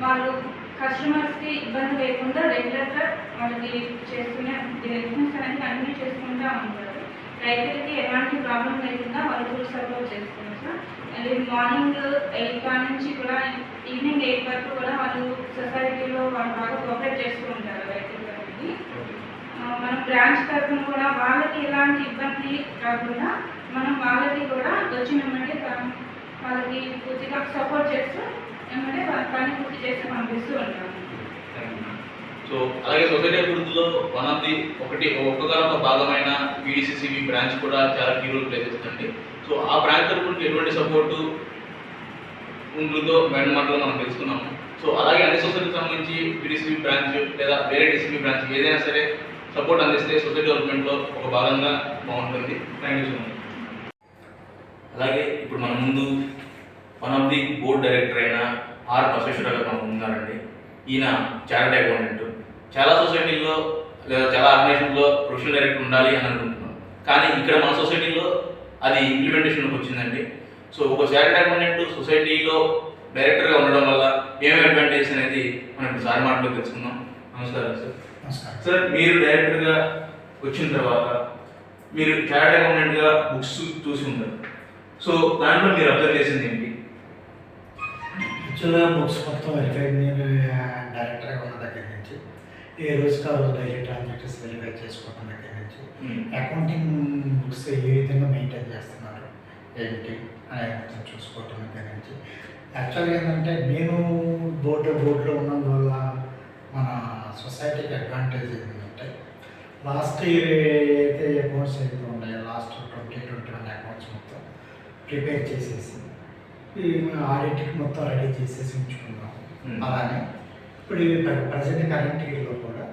వాళ్ళు కస్టమర్స్కి ఇబ్బంది లేకుండా రెగ్యులర్గా వాళ్ళకి చేస్తున్న బిజినెస్ అనేది కంటిన్యూ చేసుకుంటూ ఉంటారు. రైతులకి ఎలాంటి ప్రాబ్లం లేకుండా వాళ్ళు ఫుల్ సపోర్ట్ చేస్తున్నారు సార్. అది మార్నింగ్ 8 నుంచి కూడా ఈవినింగ్ 8 వరకు కూడా వాళ్ళు సొసైటీలో వాళ్ళు బాగా కోఆపరేట్ చేస్తూ ఉంటారు రైతులకి. మన బ్రాంచ్ తరఫున కూడా వాళ్ళకి ఎలాంటి ఇబ్బంది కాకుండా మనం వాళ్ళకి కూడా వచ్చినామంటే వాళ్ళకి పూర్తిగా సపోర్ట్ చేస్తూ ఏమంటే పని పూర్తి చేసి పంపిస్తూ ఉంటాము. సో అలాగే సొసైటీ అభివృద్ధిలో వన్ ఆఫ్ ది ఒక్కగానొక భాగమైన పీడీసీసీబీ బ్రాంచ్ కూడా చాలా కీ రోల్ ప్లే చేస్తుందండి. సో ఆ బ్రాంచ్ తరఫున ఎటువంటి సపోర్టు ఉంటుందో మేడం మాటలో మనం తెలుసుకున్నాము. సో అలాగే అన్ని సొసైటీకి సంబంధించి పీడీసీబీ బ్రాంచ్ లేదా వేరే డీసీబీ బ్రాంచ్ ఏదైనా సరే సపోర్ట్ అందిస్తే సొసైటీ డెవలప్మెంట్లో ఒక భాగంగా బాగుంటుంది. Thank you so much. అలాగే ఇప్పుడు మన ముందు one of the board director అయిన ఆర్ బసవేశ్వర గారు మనకు ఉన్నారండి. ఈయన చారిటీ అకౌంటెంట్. చాలా సొసైటీల్లో లేదా చాలా ఆర్గనైజేషన్లో ప్రొఫెషనల్ డైరెక్టర్ ఉండాలి అని అనుకుంటున్నాం, కానీ ఇక్కడ మన సొసైటీలో అది ఇంప్లిమెంటేషన్కి వచ్చిందండి. సో ఒక చారిటీ అకౌంటెంట్ సొసైటీలో డైరెక్టర్గా ఉండడం వల్ల ఏమేమి అడ్వాంటేజ్ అనేది మనం ఇప్పుడు సార్ మాటలో తెలుసుకుందాం. నమస్కారం సార్. నమస్కారం సార్, మీరు డైరెక్టర్గా వచ్చిన తర్వాత మీరు చారిటీ అకౌంటెంట్గా బుక్స్ చూసి ఉంటారు. సో దాంట్లో మీరు అబ్జర్వ్ చేసింది ఏంటి? యాక్చువల్గా బుక్స్ మొత్తం వెరిఫై నేను డైరెక్టర్గా ఉన్న దగ్గర నుంచి ఏ రోజుకి ఆ రోజు డైలీ ట్రాన్సాక్షన్స్ వెరిఫై చేసుకోవడం దగ్గర నుంచి అకౌంటింగ్ బుక్స్ ఏ విధంగా మెయింటైన్ చేస్తున్నారు ఏంటి అనేది మొత్తం చూసుకోవటం దగ్గర నుంచి యాక్చువల్గా ఏంటంటే నేను బోర్డులో ఉన్నందువల్ల మన సొసైటీకి అడ్వాంటేజ్ ఏంటంటే లాస్ట్ ఇయర్ అయితే అకౌంట్స్ ఏదైతే ఉన్నాయో లాస్ట్ 2021 అకౌంట్స్ మొత్తం ప్రిపేర్ చేసేసి ఈ ఆడిట్కి మొత్తం రెడీ చేసేసి ఉంచుకున్నాం. అలానే ఇప్పుడు ప్రజెంట్ కరెంట్ ఇయర్లో కూడా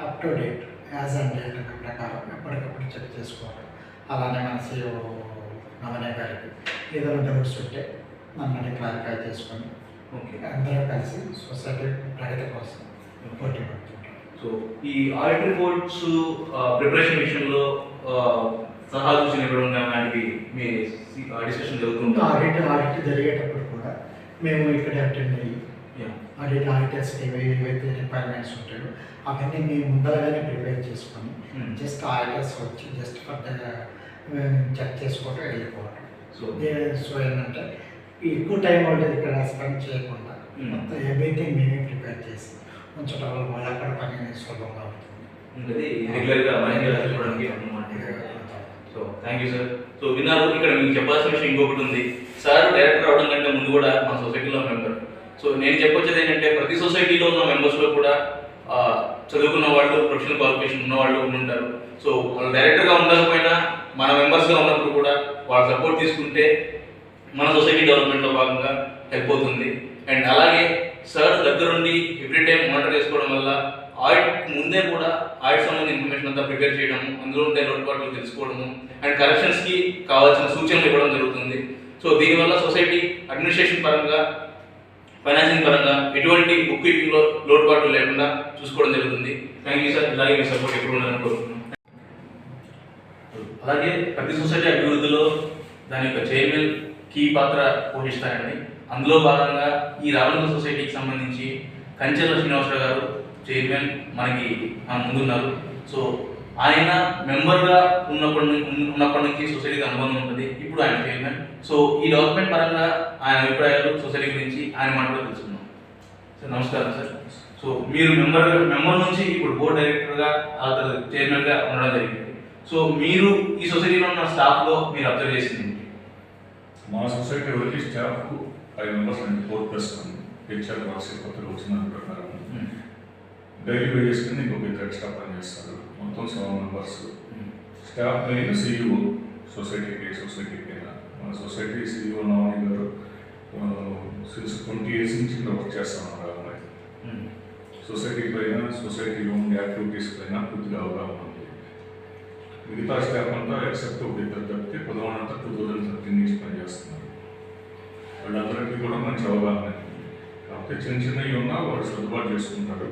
up to date as and date ప్రకారం ఎప్పటికప్పుడు చెక్ చేసుకోవడం. అలానే మన CEO నవనే గారికి ఏదైనా డౌట్స్ ఉంటే నన్ను క్లారిఫై చేసుకొని అందరూ కలిసి సొసైటీ ప్రగతి కోసం పోటీ పడుతుంటాం. సో ఈ ఆడిట్ రిపోర్ట్స్ ప్రిపరేషన్ విషయంలో సలహా సూచన ఇవ్వడం లాంటివి మీ డిస్కషన్ జరుగుతుంటారు. ఆడిట్ జరిగేటప్పుడు కూడా మేము ఇక్కడ అటెండ్ అయ్యి ఆడిటర్స్ ఏవైతే రిక్వైర్మెంట్స్ ఉంటాయో అవన్నీ మేము ముందరగానే ప్రిపేర్ చేసుకొని జస్ట్ ఆడిటర్స్ వచ్చి జస్ట్ ఫర్ చెక్ చేసుకోవటం వెళ్ళిపోవటం. సో ఏంటంటే ఎక్కువ టైం వాళ్ళది ఇక్కడ స్పెండ్ చేయకుండా మొత్తం ఎవ్రీథింగ్ మేమే ప్రిపేర్ చేసి ఉంచడం వల్ల వాళ్ళు అక్కడ పని సులభంగా అవుతుంది. రెగ్యులర్గా so thank you sir. So విన్నారు, ఇక్కడ మీకు చెప్పాల్సిన విషయం ఇంకొకటి ఉంది. సార్ డైరెక్టర్ అవడం కంటే ముందు కూడా మా సొసైటీలో మెంబర్. సో నేను చెప్పొచ్చేది ఏంటంటే ప్రతి సొసైటీలో ఉన్న మెంబర్స్లో కూడా చదువుకున్న వాళ్ళు, ప్రొఫెషనల్ క్వాలిఫికేషన్ ఉన్న వాళ్ళు ఉంటారు. సో వాళ్ళు డైరెక్టర్గా ఉండకపోయినా మన మెంబర్స్గా ఉన్నప్పుడు కూడా వాళ్ళ సపోర్ట్ తీసుకుంటే మన సొసైటీ డెవలప్మెంట్లో భాగంగా హెల్ప్ అవుతుంది. అండ్ అలాగే సార్ దగ్గరుండి ఎవ్రీ టైం మానిటర్ చేసుకోవడం వల్ల ఆడిట్ ముందే కూడా ఆడిట్ సంబంధించిన ఇన్ఫర్మేషన్ అంతా ప్రిపేర్ చేయడము, అందులో ఉండే లోటుపాట్లు తెలుసుకోవడము అండ్ కరెక్షన్స్కి కావాల్సిన సూచనలు ఇవ్వడం జరుగుతుంది. సో దీనివల్ల సొసైటీ అడ్మినిస్ట్రేషన్ పరంగా, ఫైనాన్సింగ్ పరంగా ఎటువంటి బుక్ కీపింగ్లో లోటుపాట్లు లేకుండా చూసుకోవడం జరుగుతుంది. Thank you sir. ఇలాగే మీ సపోర్ట్ ఎప్పుడు ఉండాలని కోరుతున్నాను. అలాగే ప్రతి సొసైటీ అభివృద్ధిలో దాని యొక్క చైర్మన్ కీ పాత్ర పోషిస్తారండి. అందులో భాగంగా ఈ రావణుల సొసైటీకి సంబంధించి కంచెల శ్రీనివాసరావు గారు చైర్మన్ మనకి ముందున్నారు. సో ఆయన మెంబర్గా ఉన్నప్పటి నుంచి సొసైటీకి అనుబంధం ఉంటుంది. ఇప్పుడు ఆయన చైర్మన్. సో ఈ డెవలప్మెంట్ పరంగా ఆయన అభిప్రాయాలు సొసైటీ గురించి ఆయన మాటలో తెలుసుకున్నాం. సార్ నమస్కారం సార్. సో మీరు మెంబర్ నుంచి ఇప్పుడు బోర్డ్ డైరెక్టర్గా చైర్మన్గా ఉండడం జరిగింది. సో మీరు ఈ సొసైటీలో ఉన్న స్టాఫ్లో మీరు అబ్జర్వ్ చేసింది ఏంటి? మా సొసైటీ వరకు స్టాఫ్ 5 మెంబర్స్ అండి. 4+ హెచ్ఆర్ బాక్స్ కొత్తగా వచ్చిన ప్రకారం డైలీ వేజెస్ కింద ఇంకొక 2 ఎక్స్ట్రా పని చేస్తారు. మొత్తం 7 మెంబర్స్. స్టాఫ్ మెయిన్ CEO సొసైటీకి మన సొసైటీ CEO నవని గారు సిన్స్ 20 years నుంచి ఇక్కడ వర్క్ చేస్తున్నారు. సొసైటీ పైన, సొసైటీలో ఉండే యాక్టివిటీస్ పైన పూర్తిగా అవగాహన ఉంది. మిగతా స్టాఫ్ అంతా ఎక్సెప్ట్ ఒక 2 తప్పితే పొదవనంతా 2013 నుంచి పనిచేస్తున్నారు. వాళ్ళందరికీ కూడా మంచి అవగాహన ఉంది. కాకపోతే చిన్నవి ఉన్నా వాళ్ళు సర్దుబాటు చేసుకుంటారు.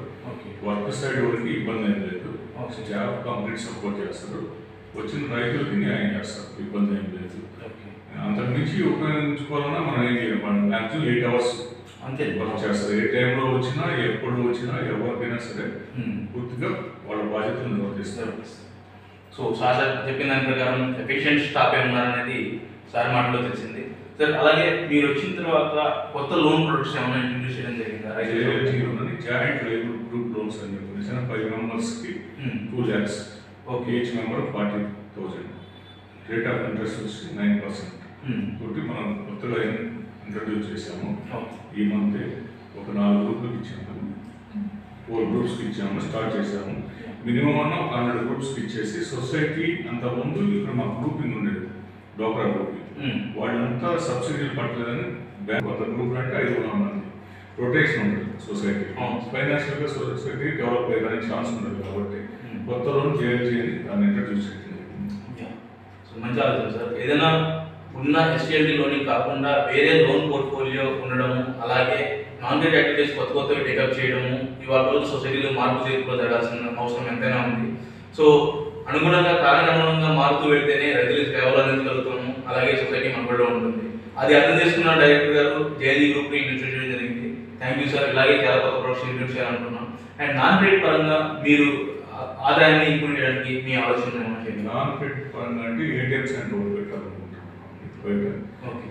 వర్క్ సైడ్ వరకు ఇబ్బంది ఏం లేదు. స్టాఫ్ కంప్లీట్ సపోర్ట్ చేస్తారు. వచ్చిన రైతులకి న్యాయం చేస్తారు. ఇబ్బంది ఏం లేదు. అంతకుమించి ఉపయోగించుకోవాలన్నా మనం ఏం చేయాలి? మ్యాక్సిమం 8 hours అంతే వర్క్ చేస్తారు. ఏ టైంలో వచ్చినా, ఎప్పుడు వచ్చినా, ఎవరికైనా సరే పూర్తిగా వాళ్ళ బాధ్యతలు నిర్వర్తిస్తారు. సో సార్ చెప్పిన దాని ప్రకారం ఎఫిషియెంట్ స్టాఫ్ ఉన్నారనేది సార్ మాటలో తెలిసింది. సార్ అలాగే మీరు వచ్చిన తర్వాత కొత్త లోన్ ప్రొడక్ట్స్ ఏమైనా ఇంట్రడ్యూస్ చేయడం జరిగిందా? జాయింట్ లేబర్ గ్రూప్ లోన్స్ అని చెప్పేసి 5 మెంబర్స్కి 2 lakhs, okay, each member 40,000, rate of interest వచ్చి 9% తోటి మనం కొత్తగా ఇంట్రడ్యూస్ చేసాము. ఈ మంత్ ఒక 4 గ్రూపులకు ఇచ్చాము, 4 గ్రూప్స్కి ఇచ్చాము, స్టార్ట్ చేసాము. మినిమం 100 గ్రూప్స్కి ఇచ్చేసి సొసైటీ అంత ముందు ఇక్కడ మా గ్రూపింగ్ ఉండేది, డోక్రా గ్రూపింగ్, వాళ్ళంతా సబ్సిడీలు పట్టలేదని బ్యాంక్ కొత్త గ్రూప్ అంటే 500 మంది రొటేషన్ ఉంటుంది సొసైటీ. ఫైనాన్షియల్గా సొసైటీ డెవలప్ అయ్యడానికి ఛాన్స్ ఉండదు కాబట్టి కొత్త లోన్ చేయాలి అని దాన్ని ఇంట్రడ్యూస్ చేసింది. సో మంచి ఆలోచన సార్. ఏదైనా ఉన్న ఎస్టీఎల్టీ లోనింగ్ కాకుండా వేరే లోన్ పోర్ట్ఫోలియో ఉండడము, అలాగే నాన్ క్రెడిట్ యాక్టివిటీస్ కొత్తవి టేకప్ చేయడము ఇవాళ రోజు సొసైటీలో మార్పు చేర్పులో జరగాల్సిన అవసరం ఎంతైనా ఉంది. సో అనుగుణంగా కాలక్రమంగా మారుతూ వెళ్తేనే రైతులకు సేవలు అందించగలుగుతాము, అలాగే సొసైటీ మనబడిలో ఉంటుంది. అది అర్థం చేసుకున్న డైరెక్టర్ గారు జేఎల్జీ గ్రూప్ని ఇంట్రడ్యూస్ చేయడం జరిగింది. Thank you sir. ఇలాగే చాలా కొత్త ప్రొడక్ట్స్ ఇంట్రడ్యూస్ చేయాలనుకున్నాం. అండ్ నాన్ క్రెడిట్ పరంగా మీరు ఆదాయాన్ని ఇంప్రూవ్ చేయడానికి మీ ఆలోచన ఏమైనా చేయండి. నాన్ క్రెడిట్ పరంగా అంటే ఏటీఎం సెంటర్ పెట్టాలనుకుంటున్నాం. బయట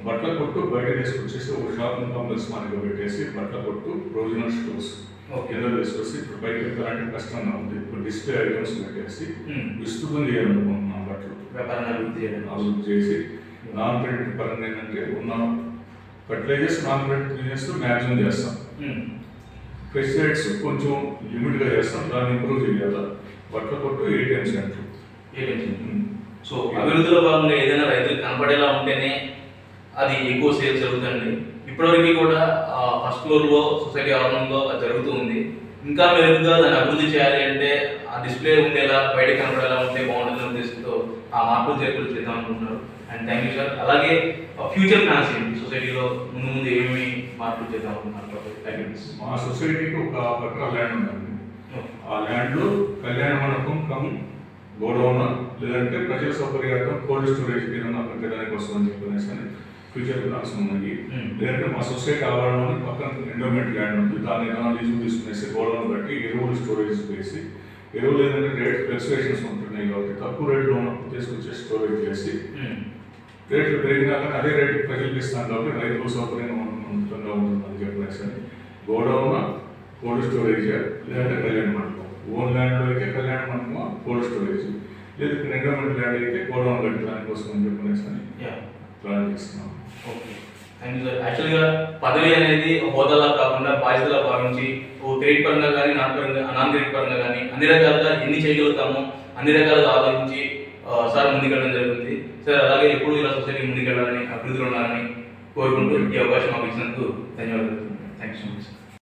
బట్టల కొట్టు బయట తీసుకొచ్చేసి ఒక షాపింగ్ కాంప్లెక్స్ మనకి పెట్టేసి బట్టల కొట్టు ప్రొవిజనల్ స్టోర్స్ కింద తీసుకొచ్చి ఇప్పుడు బయట పెట్టాలంటే కష్టంగా ఉంది. ఇప్పుడు డిస్ప్లే ఐటమ్స్ పెట్టేసి విస్తృతం చేయాలనుకుంటున్నాం. బట్టలు వ్యాపారాన్ని అభివృద్ధి చేసి నాన్ క్రెడిట్ పరంగా ఏంటంటే ఉన్న fertilisers non credit business maximum చేస్తాం. పెస్టిసైడ్స్ కొంచెం లిమిట్గా చేస్తాం, దాన్ని ఇంప్రూవ్ చేయాలి. బట్టల కొట్టు ఏటీఎం సెంటర్. సో అభివృద్ధిలో భాగంగా ఏదైనా రైతులకు కనపడేలా ఉంటేనే అది ఎక్కువ సేల్స్ జరుగుతుంది. ఇప్పటివరకు కూడా ఫస్ట్ ఫ్లోర్లో సొసైటీ ఆవరణంలో అది జరుగుతూ ఉంది. ఇంకా మెరుగుగా దాన్ని అభివృద్ధి చేయాలి అంటే ఆ డిస్ప్లే ఉండేలా బయట కనపడేలా ఉంటే బాగుంటుందని ఉద్దేశంతో ఆ మార్పులు చేర్పులు చేద్దాం అనుకుంటున్నారు. And thank you sir. అలాగే ఫ్యూచర్ ప్లాన్స్ ఏంటి, సొసైటీలో ముందు ఏమేమి మార్పులు చేద్దాం అనుకుంటున్నారు? మా సొసైటీకి ఒక పక్కన ల్యాండ్ ఉందండి. ఆ ల్యాండ్లో కళ్యాణ మండపం కమ్ గోడౌన్ లేదంటే ప్రజల సౌకర్యార్థం కోల్డ్ స్టోరేజ్ ఏదైనా పెట్టడానికి వస్తుందని చెప్పనేసి అని ఫ్యూచర్ ప్లాన్స్ ఉన్నాయి. లేదంటే మా సొసైటీ ఆవరణలో పక్కన ఎండోమెంట్ ల్యాండ్ ఉంది, దాన్ని ఏదైనా లీజు తీసుకునేసి గోడౌన్ బట్టి ఎరువులు స్టోరేజ్ చేసి, ఎరువులు ఏంటంటే రేట్ ఫ్లక్చువేషన్స్ ఉంటున్నాయి కాబట్టి తక్కువ రేట్లో ఉన్నప్పుడు తీసుకొచ్చి స్టోరేజ్ చేసి రేట్లు పెరిగినాక అదే రేటు ప్రజలకు ఇస్తాం కాబట్టి రైతులు సౌకర్యంగా ఉంటుందని చెప్పనేసి అని గోడౌన్ కోల్డ్ స్టోరేజ్ లేదంటే కళ్యాణ మండపం. ఓన్ ల్యాండ్లో అయితే కళ్యాణ మండపం కోల్డ్ స్టోరేజ్, లేదు ఎండోమెంట్ ల్యాండ్ అయితే గోడౌన్ కట్టడానికి కోసం అని చెప్పనేసి అని ప్లాన్ చేస్తున్నాం. Okay, thank you sir. యాక్చువల్గా పదవి అనేది హోదాలా కాకుండా బాధ్యతలా భావించి క్రెడిట్ పరంగా కానీ నాన్ క్రెడిట్ పరంగా కానీ అన్ని రకాలుగా ఎన్ని చేయగలుగుతామో అన్ని రకాలుగా ఆలోచించి సార్ ముందుకెళ్ళడం జరుగుతుంది. సార్ అలాగే ఎప్పుడు ఇలా సొసైటీ ముందుకెళ్ళాలని అభివృద్ధిలో ఉన్నారని కోరుకుంటూ ఈ అవకాశం